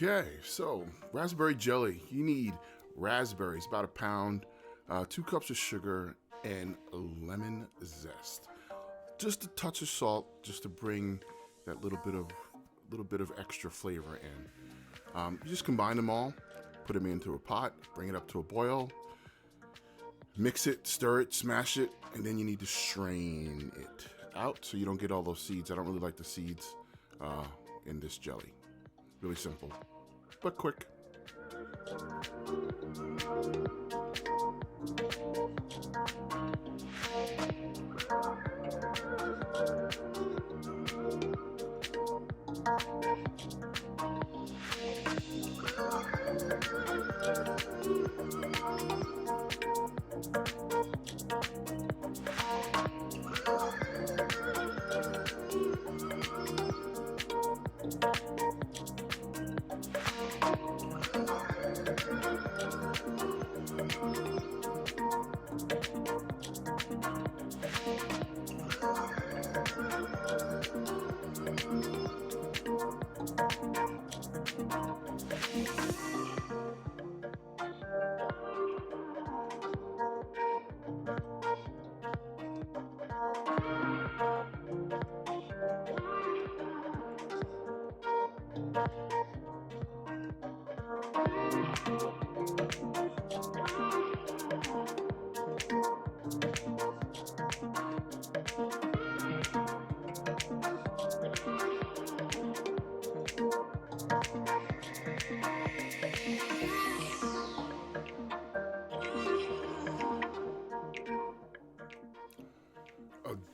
Okay, so raspberry jelly. You need raspberries, about a pound, 2 cups of sugar, and lemon zest. Just a touch of salt, just to bring that little bit of extra flavor in. You just combine them all, put them into a pot, bring it up to a boil, mix it, stir it, smash it, and then you need to strain it out so you don't get all those seeds. I don't really like the seeds in this jelly. Really simple, but quick.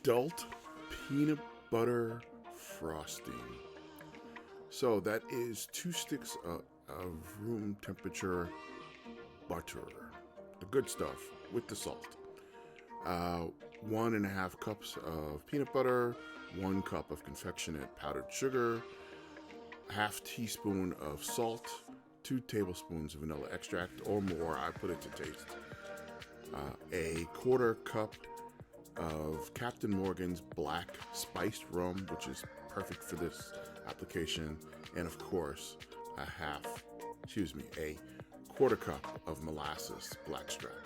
Adult peanut butter frosting. So that is 2 sticks of room temperature butter, the good stuff with the salt. 1.5 cups of peanut butter, 1 cup of confectionate powdered sugar, ½ teaspoon of salt, 2 tablespoons of vanilla extract or more. I put it to taste. A 1/4 cup of Captain Morgan's black spiced rum, which is perfect for this application, and of course a 1/4 cup of molasses blackstrap.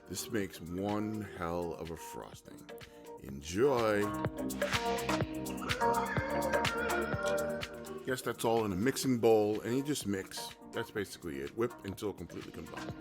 This makes one hell of a frosting. Enjoy. Yes, that's all in a mixing bowl, and you just mix. That's basically it. Whip until completely combined.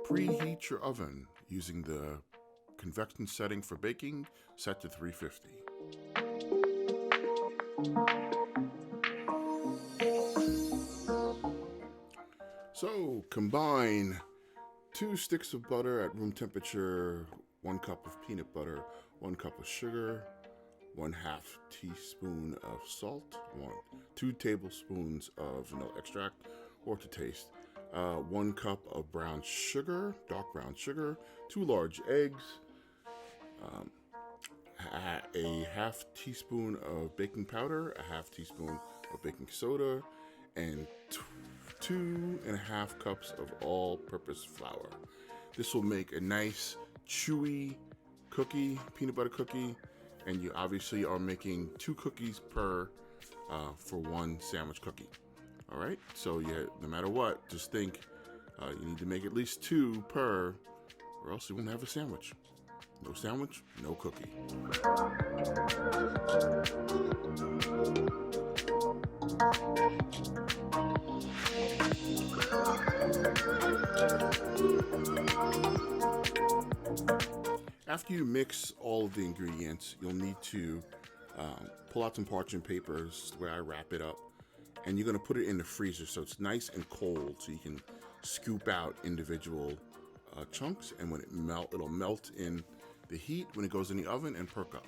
Preheat your oven using the convection setting for baking, set to 350. So combine 2 sticks of butter at room temperature, 1 cup of peanut butter, 1 cup of sugar, 1/2 teaspoon of salt, 2 tablespoons of vanilla extract or to taste, 1 cup of brown sugar, dark brown sugar, 2 large eggs, a ½ teaspoon of baking powder, a ½ teaspoon of baking soda, and 2.5 cups of all-purpose flour. This will make a nice chewy cookie, peanut butter cookie, and you obviously are making 2 cookies per for 1 sandwich cookie. All right, so no matter what, just think you need to make at least 2 per, or else you won't have a sandwich. No sandwich, no cookie. after you mix all of the ingredients, you'll need to pull out some parchment papers where I wrap it up, and you're going to put it in the freezer so it's nice and cold, so you can scoop out individual chunks, and when it'll melt in the heat when it goes in the oven and perk up.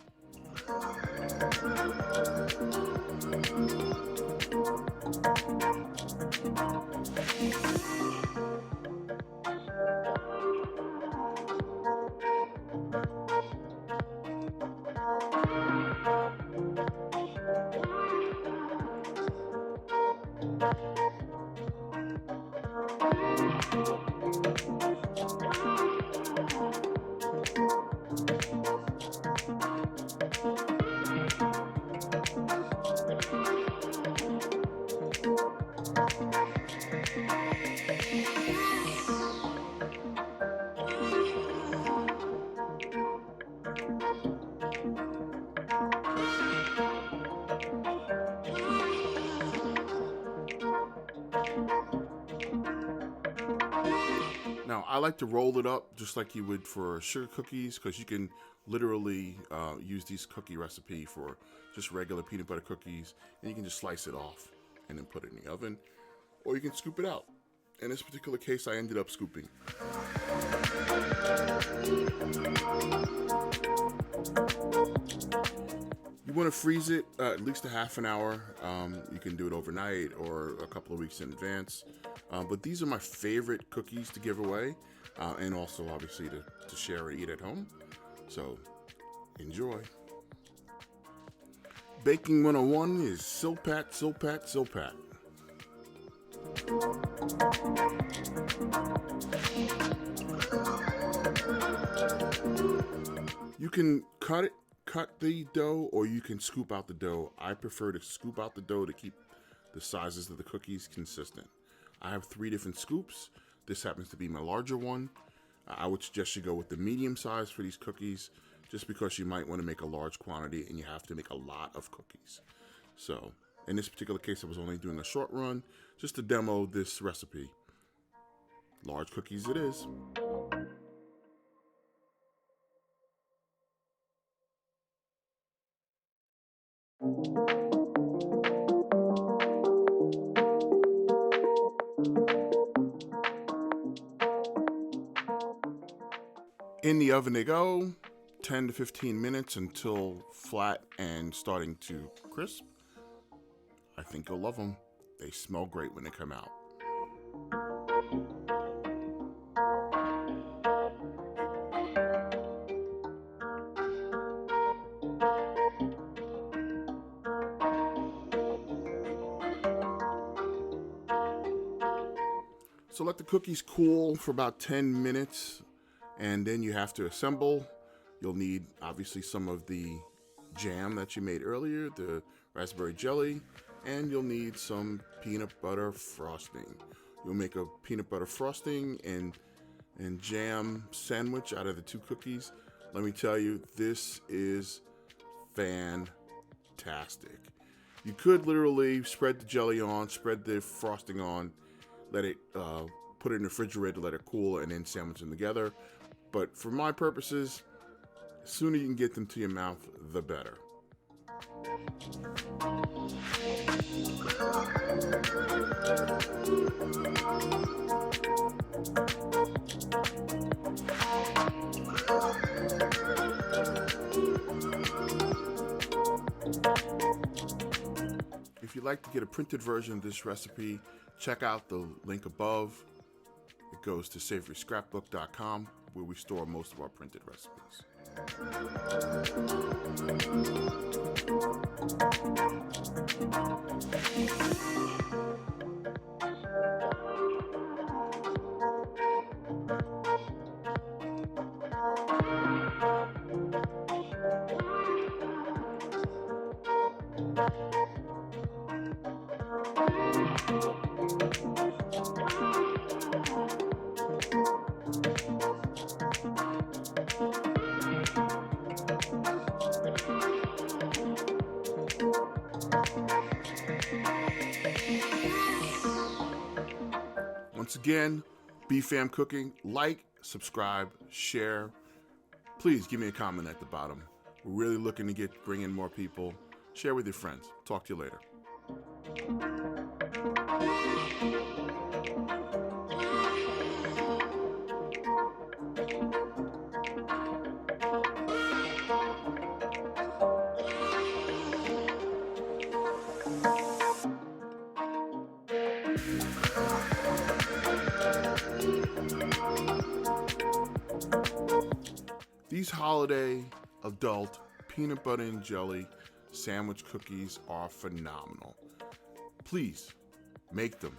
Now, I like to roll it up just like you would for sugar cookies, because you can literally use these cookie recipe for just regular peanut butter cookies, and you can just slice it off and then put it in the oven, or you can scoop it out. In this particular case, I ended up scooping. You want to freeze it at least a half an hour. You can do it overnight or a couple of weeks in advance. But these are my favorite cookies to give away, and also obviously to share and eat at home. So enjoy. Baking 101 is Silpat, Silpat, Silpat. You can cut the dough, or you can scoop out the dough. I prefer to scoop out the dough to keep the sizes of the cookies consistent. I have 3 different scoops. This happens to be my larger one. I would suggest you go with the medium size for these cookies, just because you might want to make a large quantity and you have to make a lot of cookies. So in this particular case, I was only doing a short run just to demo this recipe. Large cookies it is. In the oven they go, 10 to 15 minutes until flat and starting to crisp. I think you'll love them. They smell great when they come out. So let the cookies cool for about 10 minutes, and then you have to assemble. You'll need obviously some of the jam that you made earlier, the raspberry jelly, and you'll need some peanut butter frosting. You'll make a peanut butter frosting and jam sandwich out of the 2 cookies. Let me tell you, this is fantastic. You could literally spread the jelly on, spread the frosting on, let it put it in the refrigerator, let it cool, and then sandwich them together. But for my purposes, the sooner you can get them to your mouth, the better. If you'd like to get a printed version of this recipe, check out the link above. It goes to savoryscrapbook.com, where we store most of our printed recipes. Once again, B.F.A.M. Cooking. Like, subscribe, share. please give me a comment at the bottom. We're really looking to bring in more people. Share with your friends. Talk to you later. These holiday adult peanut butter and jelly sandwich cookies are phenomenal. Please make them.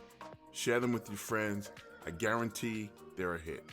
Share them with your friends. I guarantee they're a hit.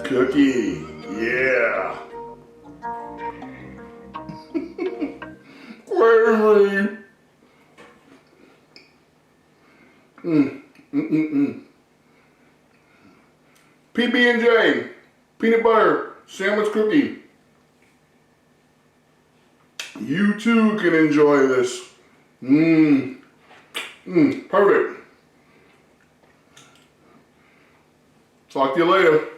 Cookie, yeah. Crazy. PB&J peanut butter sandwich cookie. You too can enjoy this. Perfect. Talk to you later.